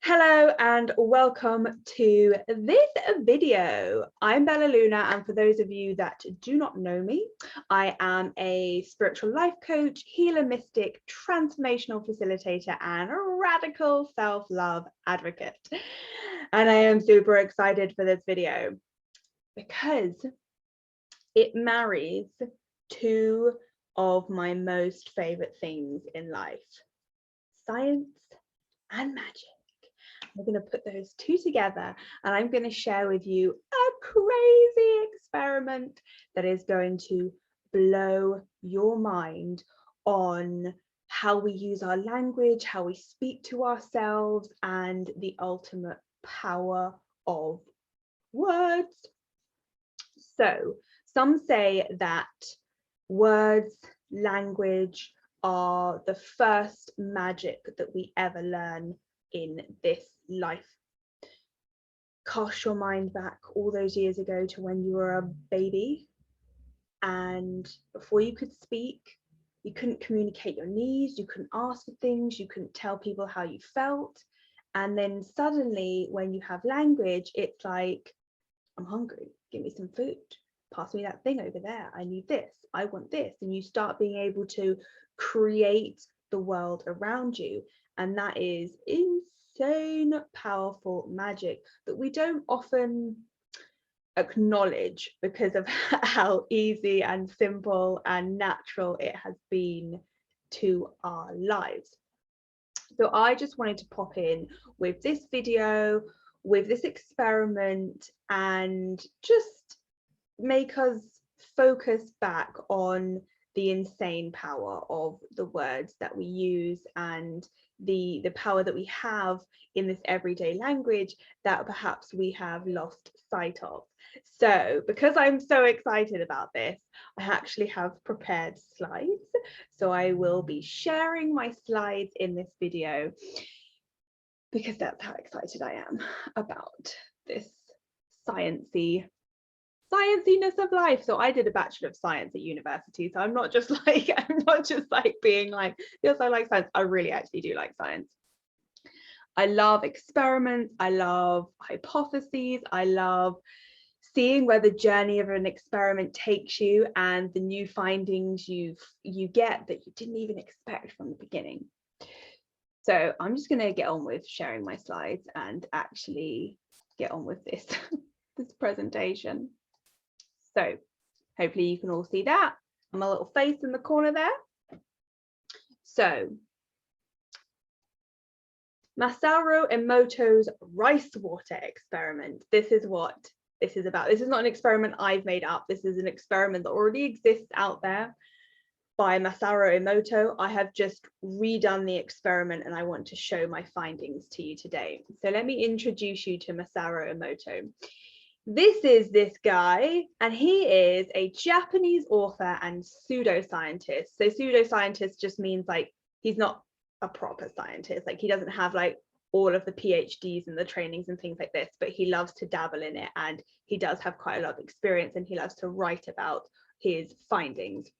Hello and welcome to this video. I'm Bella Luna, and for those of you that do not know me, I am a spiritual life coach, healer, mystic, transformational facilitator, and a radical self-love advocate. And I am super excited for this video because it marries two of my most favorite things in life: science and magic. We're going to put those two together, and I'm going to share with you a crazy experiment that is going to blow your mind on how we use our language, how we speak to ourselves, and the ultimate power of words. So some say that words, language are the first magic that we ever learn in this life. Cast your mind back all those years ago to when you were a baby, and before you could speak, you couldn't communicate your needs, you couldn't ask for things, you couldn't tell people how you felt. And then suddenly when you have language, it's like, I'm hungry, give me some food, pass me that thing over there, I need this, I want this. And you start being able to create the world around you. And that is insane, powerful magic that we don't often acknowledge because of how easy and simple and natural it has been to our lives. So I just wanted to pop in with this video, with this experiment, and just make us focus back on the insane power of the words that we use and the power that we have in this everyday language that perhaps we have lost sight of. So because I'm so excited about this, I actually have prepared slides. So I will be sharing my slides in this video because that's how excited I am about this scienciness of life. So I did a Bachelor of Science at university, so I'm not just like being like, yes, I like science. I really actually do like science. I love experiments, I love hypotheses, I love seeing where the journey of an experiment takes you and the new findings you get that you didn't even expect from the beginning. So I'm just going to get on with sharing my slides and actually get on with this this presentation. So hopefully you can all see that. And my little face in the corner there. So Masaru Emoto's rice water experiment. This is what this is about. This is not an experiment I've made up. This is an experiment that already exists out there by Masaru Emoto. I have just redone the experiment and I want to show my findings to you today. So let me introduce you to Masaru Emoto. This is this guy, and he is a Japanese author and pseudoscientist. So pseudoscientist just means like he's not a proper scientist, like he doesn't have like all of the PhDs and the trainings and things like this, but he loves to dabble in it, and he does have quite a lot of experience, and he loves to write about his findings.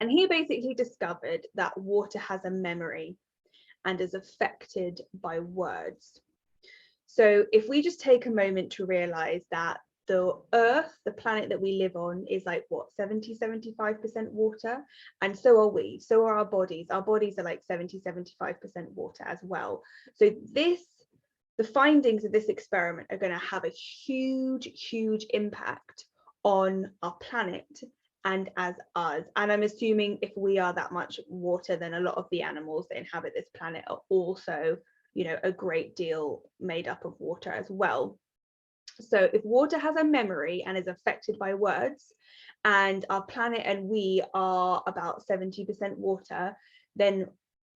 And he basically discovered that water has a memory and is affected by words. So if we just take a moment to realize that the Earth, the planet that we live on, is like what, 70-75% water, and so are we, so are our bodies. Our bodies are like 70-75% water as well. So the findings of this experiment are going to have a huge impact on our planet and as us. And I'm assuming if we are that much water, then a lot of the animals that inhabit this planet are also, you know, a great deal made up of water as well. So if water has a memory and is affected by words, and our planet and we are about 70% water, then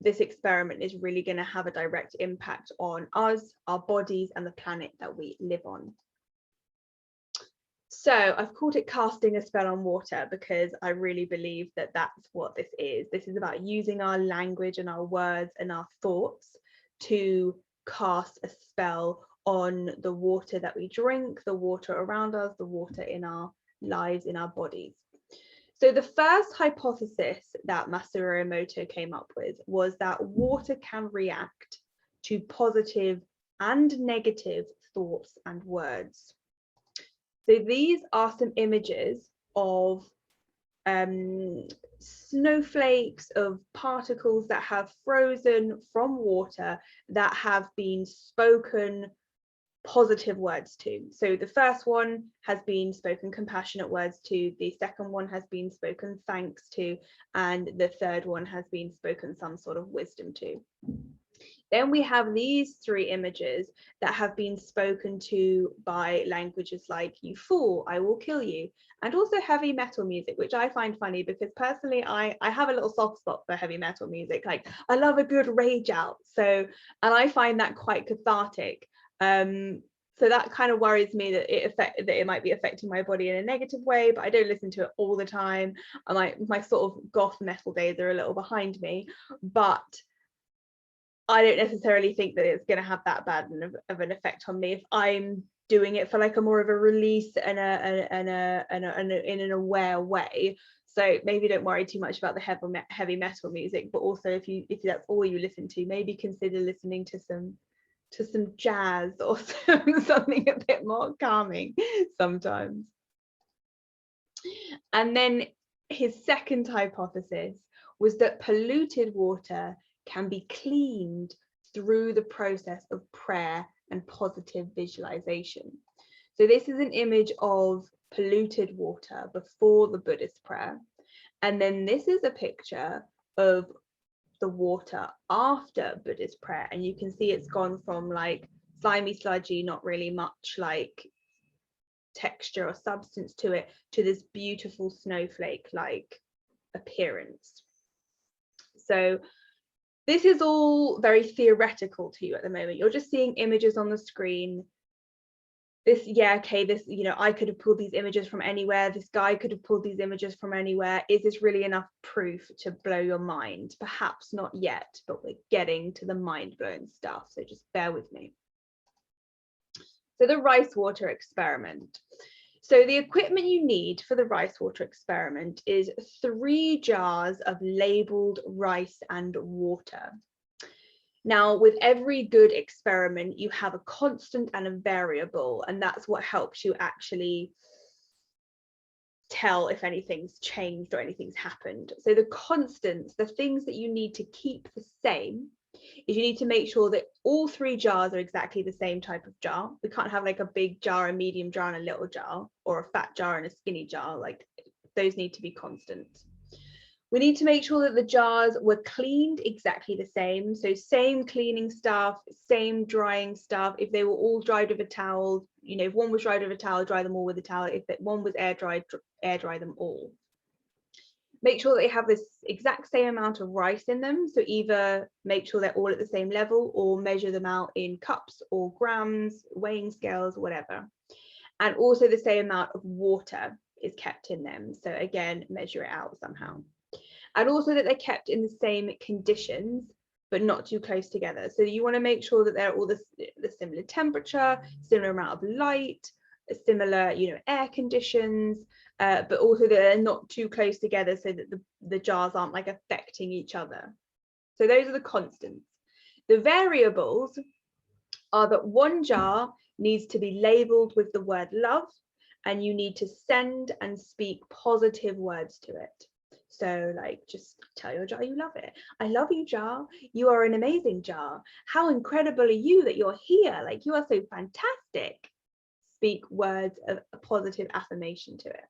this experiment is really going to have a direct impact on us, our bodies, and the planet that we live on. So I've called it casting a spell on water because I really believe that that's what this is. This is about using our language and our words and our thoughts to cast a spell on the water that we drink, the water around us, the water in our lives, in our bodies. So the first hypothesis that Masaru Emoto came up with was that water can react to positive and negative thoughts and words. So these are some images of snowflakes, of particles that have frozen from water that have been spoken positive words to. So the first one has been spoken compassionate words to, the second one has been spoken thanks to, and the third one has been spoken some sort of wisdom to. Then we have these three images that have been spoken to by languages like "you fool, I will kill you," and also heavy metal music, which I find funny because personally I have a little soft spot for heavy metal music. Like, I love a good rage out, and I find that quite cathartic. So that kind of worries me that it might be affecting my body in a negative way, but I don't listen to it all the time. My sort of goth metal days are a little behind me, but I don't necessarily think that it's going to have that bad of an effect on me if I'm doing it for like a more of a release and in an aware way. So maybe don't worry too much about the heavy metal music, but also if that's all you listen to, maybe consider listening to some jazz or something a bit more calming sometimes. And then his second hypothesis was that polluted water can be cleaned through the process of prayer and positive visualization. So this is an image of polluted water before the Buddhist prayer. And then this is a picture of the water after Buddhist prayer. And you can see it's gone from like slimy, sludgy, not really much like texture or substance to it, to this beautiful snowflake-like appearance. So this is all very theoretical to you at the moment. You're just seeing images on the screen. I could have pulled these images from anywhere. This guy could have pulled these images from anywhere. Is this really enough proof to blow your mind? Perhaps not yet, but we're getting to the mind-blowing stuff, so just bear with me. So the rice water experiment. So the equipment you need for the rice water experiment is 3 jars of labeled rice and water. Now, with every good experiment, you have a constant and a variable, and that's what helps you actually tell if anything's changed or anything's happened. So the constants, the things that you need to keep the same, is you need to make sure that all 3 jars are exactly the same type of jar. We can't have like a big jar, a medium jar, and a little jar, or a fat jar and a skinny jar. Like, those need to be constant. We need to make sure that the jars were cleaned exactly the same. So same cleaning stuff, same drying stuff. If they were all dried with a towel, if one was dried with a towel, dry them all with a towel. If one was air dried, air dry them all. Make sure that they have this exact same amount of rice in them. So either make sure they're all at the same level, or measure them out in cups or grams, weighing scales, whatever. And also the same amount of water is kept in them. So again, measure it out somehow. And also that they're kept in the same conditions, but not too close together. So you want to make sure that they're all the similar temperature, similar amount of light, similar, air conditions, but also that they're not too close together so that the jars aren't like affecting each other. So those are the constants. The variables are that one jar needs to be labeled with the word love, and you need to send and speak positive words to it. So like, just tell your jar you love it. I love you, jar. You are an amazing jar. How incredible are you that you're here? Like, you are so fantastic. Speak words of a positive affirmation to it.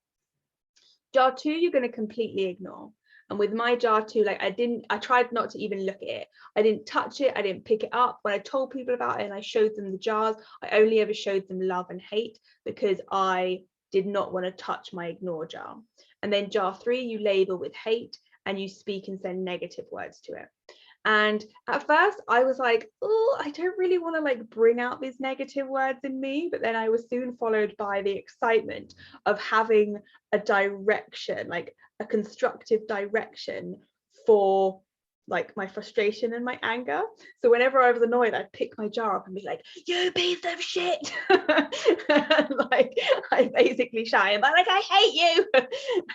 Jar 2, you're going to completely ignore. And with my jar 2, like, I tried not to even look at it. I didn't touch it. I didn't pick it up. When I told people about it and I showed them the jars, I only ever showed them love and hate, because I did not want to touch my ignore jar. And then jar 3, you label with hate, and you speak and send negative words to it. And at first I was like, oh, I don't really want to like bring out these negative words in me. But then I was soon followed by the excitement of having a direction, like a constructive direction for like my frustration and my anger. So whenever I was annoyed, I'd pick my jar up and be like, you piece of shit. Like I basically shout, I'm like, I hate you.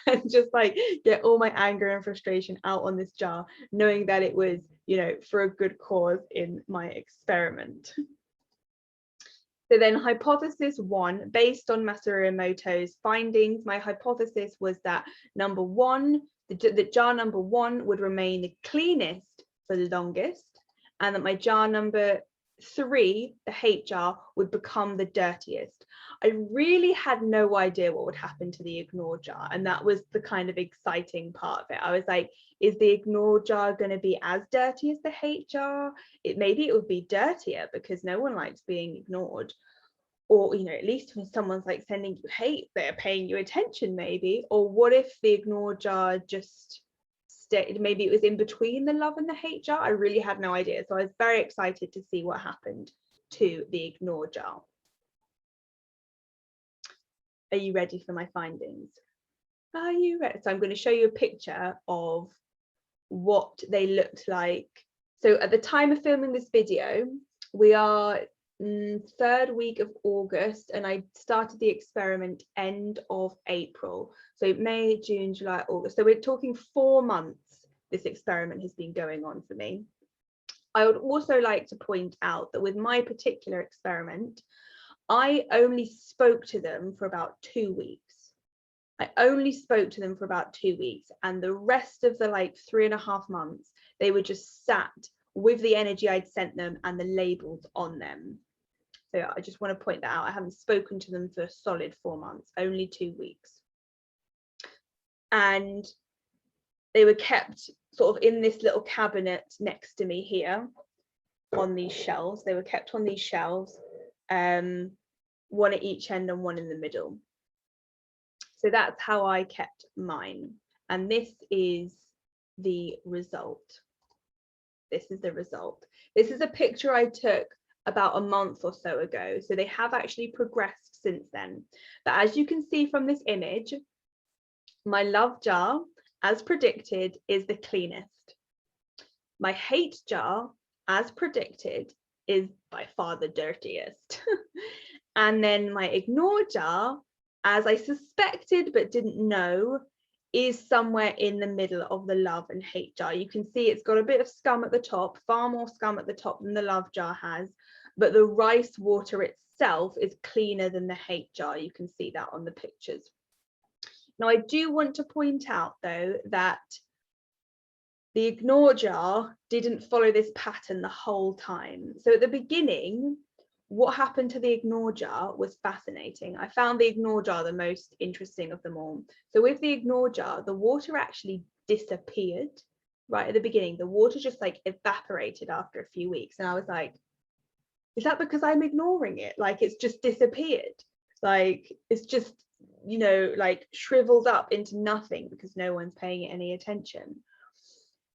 And just like get all my anger and frustration out on this jar, knowing that it was, you know, for a good cause in my experiment. So then hypothesis 1, based on Masaru Emoto's findings, my hypothesis was that number 1, the jar number 1 would remain the cleanest for the longest, and that my jar number 3, the hate jar, would become the dirtiest. I really had no idea what would happen to the ignore jar, and that was the kind of exciting part of it. I was like, is the ignore jar going to be as dirty as the hate jar? Maybe it would be dirtier because no one likes being ignored. Or, you know, at least when someone's like sending you hate, they're paying you attention maybe. Or what if the ignore jar just stayed, maybe it was in between the love and the hate jar? I really had no idea. So I was very excited to see what happened to the ignore jar. Are you ready for my findings? Are you ready? So I'm going to show you a picture of what they looked like. So at the time of filming this video, we are 3rd week of August, and I started the experiment end of April. So May, June, July, August. So we're talking 4 months this experiment has been going on for me. I would also like to point out that with my particular experiment, I only spoke to them for about 2 weeks. I only spoke to them for about 2 weeks, and the rest of the like 3.5 months, they were just sat with the energy I'd sent them and the labels on them. So I just want to point that out. I haven't spoken to them for a solid 4 months, only 2 weeks. And they were kept sort of in this little cabinet next to me here on these shelves. They were kept on these shelves, one at each end and one in the middle. So that's how I kept mine. And this is the result. This is the result. This is a picture I took about a month or so ago. So they have actually progressed since then. But as you can see from this image, my love jar, as predicted, is the cleanest. My hate jar, as predicted, is by far the dirtiest. And then my ignore jar, as I suspected but didn't know, is somewhere in the middle of the love and hate jar. You can see it's got a bit of scum at the top, far more scum at the top than the love jar has, but the rice water itself is cleaner than the hate jar. You can see that on the pictures. Now, I do want to point out, though, that the ignore jar didn't follow this pattern the whole time. So at the beginning, what happened to the ignore jar was fascinating. I found the ignore jar the most interesting of them all. So with the ignore jar, the water actually disappeared right at the beginning. The water just like evaporated after a few weeks. And I was like, is that because I'm ignoring it? Like it's just disappeared. Like it's just, you know, like shriveled up into nothing because no one's paying it any attention.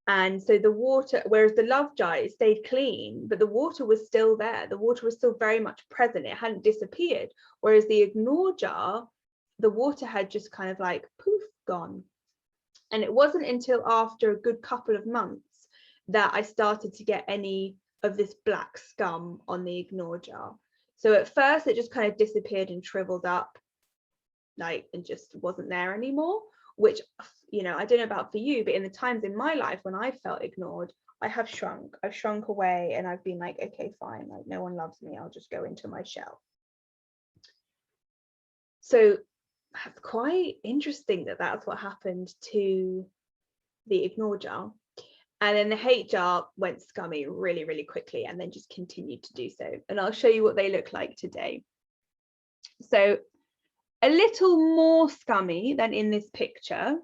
And so the water, whereas the love jar, it stayed clean, but the water was still there. The water was still very much present. It hadn't disappeared. Whereas the ignore jar, the water had just kind of like poof, gone. And it wasn't until after a good couple of months that I started to get any of this black scum on the ignore jar. So at first it just kind of disappeared and shriveled up, like, and just wasn't there anymore. Which, you know, I don't know about for you, but in the times in my life when I felt ignored, I have shrunk. I've shrunk away and I've been like, okay, fine, like no one loves me, I'll just go into my shell. So that's quite interesting that that's what happened to the ignore jar. And then the hate jar went scummy really, really quickly and then just continued to do so. And I'll show you what they look like today. So a little more scummy than in this picture,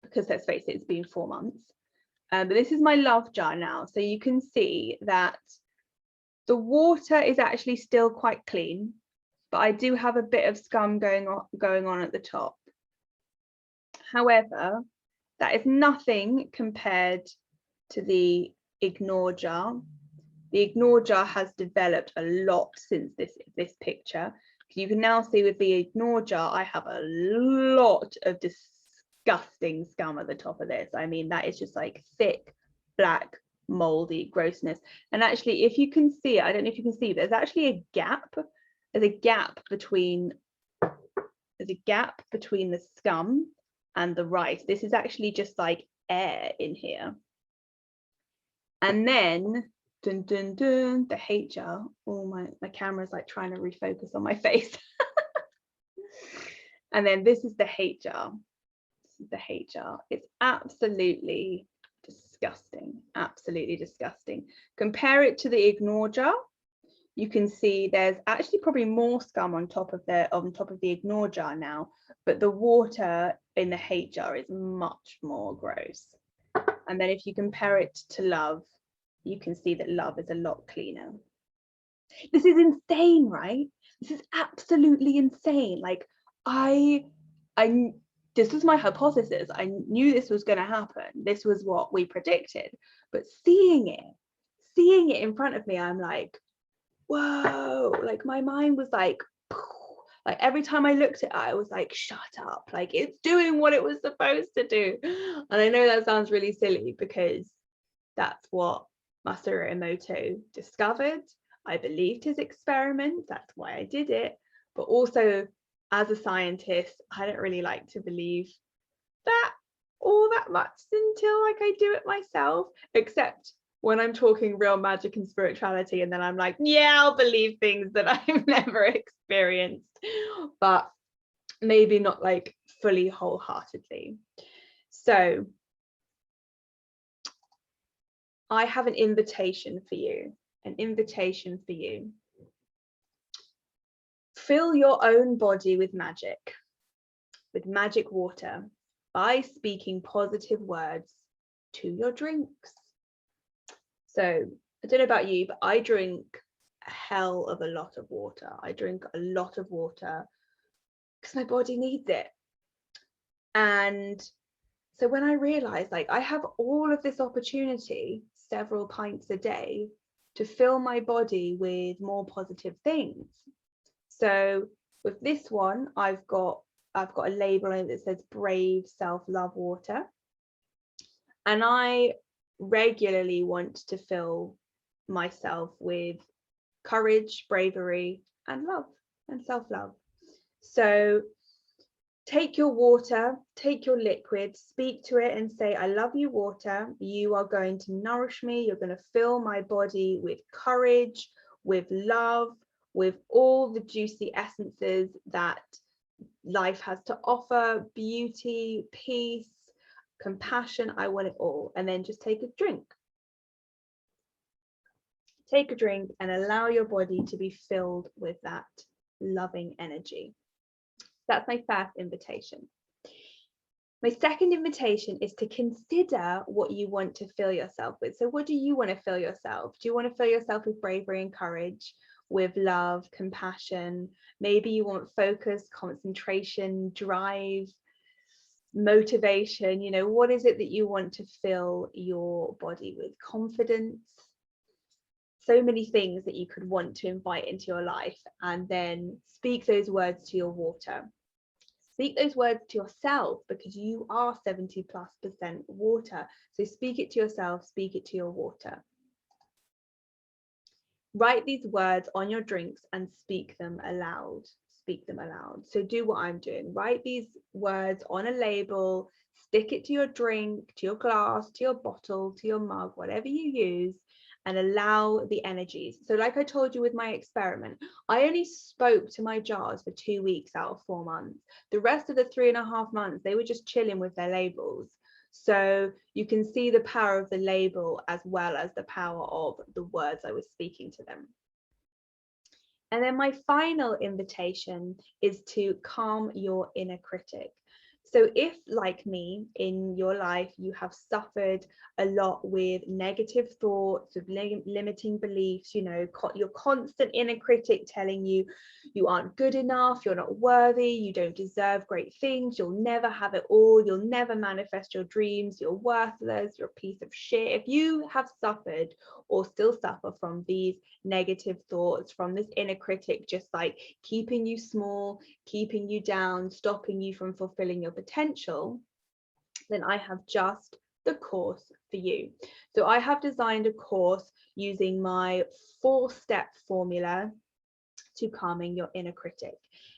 because let's face it, it's been 4 months. But this is my love jar now. So you can see that the water is actually still quite clean, but I do have a bit of scum going on at the top. However, that is nothing compared to the ignore jar. The ignore jar has developed a lot since this picture. You can now see with the ignore jar, I have a lot of disgusting scum at the top of this. I mean, that is just like thick black, moldy grossness. And actually, if you can see it, I don't know if you can see, there's actually a gap. There's a gap between the scum and the rice. This is actually just like air in here. And then dun dun dun, the hate jar. Oh, my camera's like trying to refocus on my face. And then this is the hate jar. This is the hate jar. It's absolutely disgusting, absolutely disgusting. Compare it to the ignore jar. You can see there's actually probably more scum on top of the ignore jar now, but the water in the hate jar is much more gross. And then if you compare it to love, you can see that love is a lot cleaner. This is insane, right? This is absolutely insane. Like this was my hypothesis. I knew this was going to happen. This was what we predicted. But seeing it in front of me, I'm like, whoa, like my mind was like every time I looked at it, I was like, shut up, like it's doing what it was supposed to do. And I know that sounds really silly because that's what Masaru Emoto discovered. I believed his experiment, that's why I did it. But also, as a scientist, I don't really like to believe that all that much until like I do it myself, except when I'm talking real magic and spirituality, and then I'm like, yeah, I'll believe things that I've never experienced, but maybe not like fully wholeheartedly. So I have an invitation for you, Fill your own body with magic water by speaking positive words to your drinks. So I don't know about you, but I drink a hell of a lot of water. I drink a lot of water because my body needs it. And so when I realized like I have all of this opportunity, several pints a day, to fill my body with more positive things. So with this one, I've got a label on it that says Brave Self-Love Water. And I regularly want to fill myself with courage, bravery, and love and self-love. So take your water, take your liquid, speak to it and say, I love you, water. You are going to nourish me. You're going to fill my body with courage, with love, with all the juicy essences that life has to offer, beauty, peace, compassion. I want it all. And then just take a drink. Take a drink and allow your body to be filled with that loving energy. That's my first invitation. My second invitation is to consider what you want to fill yourself with. So what do you want to fill yourself? Do you want to fill yourself with bravery and courage, with love, compassion? Maybe you want focus, concentration, drive, motivation. You know, what is it that you want to fill your body with? Confidence. So many things that you could want to invite into your life, and then speak those words to your water. Speak those words to yourself because you are 70+% water. So speak it to yourself, speak it to your water. Write these words on your drinks and speak them aloud. Speak them aloud. So do what I'm doing. Write these words on a label, stick it to your drink, to your glass, to your bottle, to your mug, whatever you use, and allow the energies. So like I told you with my experiment, I only spoke to my jars for 2 weeks out of 4 months. The rest of the 3.5 months, they were just chilling with their labels. So you can see the power of the label as well as the power of the words I was speaking to them. And then my final invitation is to calm your inner critic. So if, like me, in your life, you have suffered a lot with negative thoughts, with limiting beliefs, you know, your constant inner critic telling you you aren't good enough, you're not worthy, you don't deserve great things, you'll never have it all, you'll never manifest your dreams, you're worthless, you're a piece of shit. If you have suffered or still suffer from these negative thoughts, from this inner critic just like keeping you small, keeping you down, stopping you from fulfilling your potential, then I have just the course for you. So I have designed a course using my 4-step formula to calming your inner critic.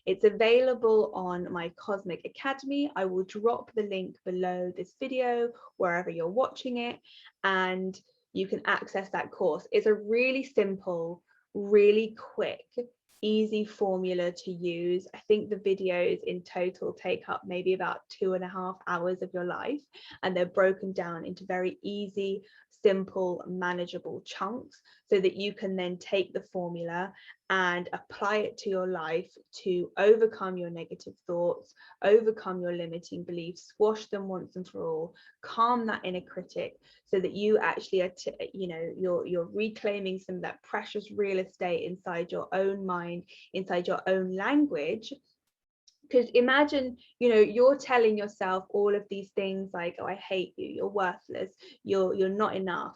It's available on my Cosmic Academy. I will drop the link below this video wherever you're watching it, and you can access that course. It's a really simple, really quick, easy formula to use. I think the videos in total take up maybe about 2.5 hours of your life, and they're broken down into very easy, simple, manageable chunks so that you can then take the formula and apply it to your life to overcome your negative thoughts, overcome your limiting beliefs, squash them once and for all, calm that inner critic, so that you actually are, you're reclaiming some of that precious real estate inside your own mind, inside your own language. Because imagine, you're telling yourself all of these things like, oh, I hate you, you're worthless, you're not enough.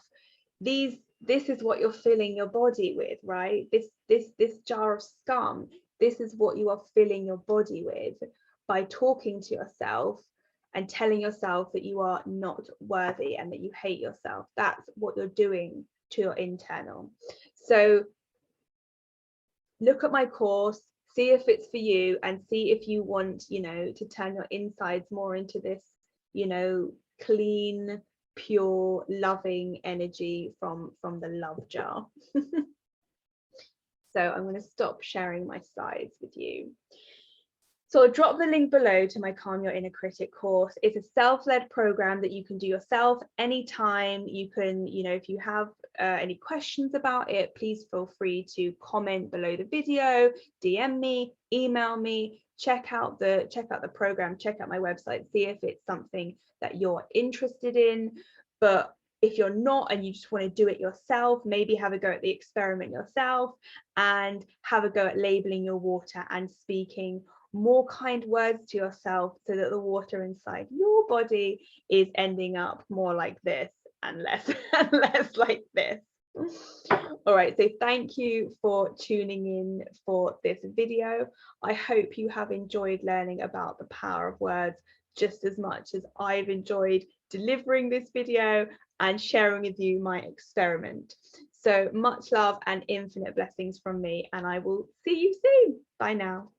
This is what you're filling your body with, right? This jar of scum, this is what you are filling your body with by talking to yourself and telling yourself that you are not worthy and that you hate yourself. That's what you're doing to your internal. So look at my course, see if it's for you, and see if you want, to turn your insides more into this, clean, pure, loving energy from the love jar. So I'm going to stop sharing my slides with you. So I'll drop the link below to my Calm Your Inner Critic course. It's a self-led program that you can do yourself anytime. You can, if you have any questions about it, please feel free to comment below the video, DM me, email me, check out the program, check out my website, see if it's something that you're interested in. But if you're not and you just want to do it yourself, maybe have a go at the experiment yourself and have a go at labeling your water and speaking more kind words to yourself so that the water inside your body is ending up more like this and less and less like this. All right, so thank you for tuning in for this video. I hope you have enjoyed learning about the power of words just as much as I've enjoyed delivering this video and sharing with you my experiment. So much love and infinite blessings from me, and I will see you soon. Bye now.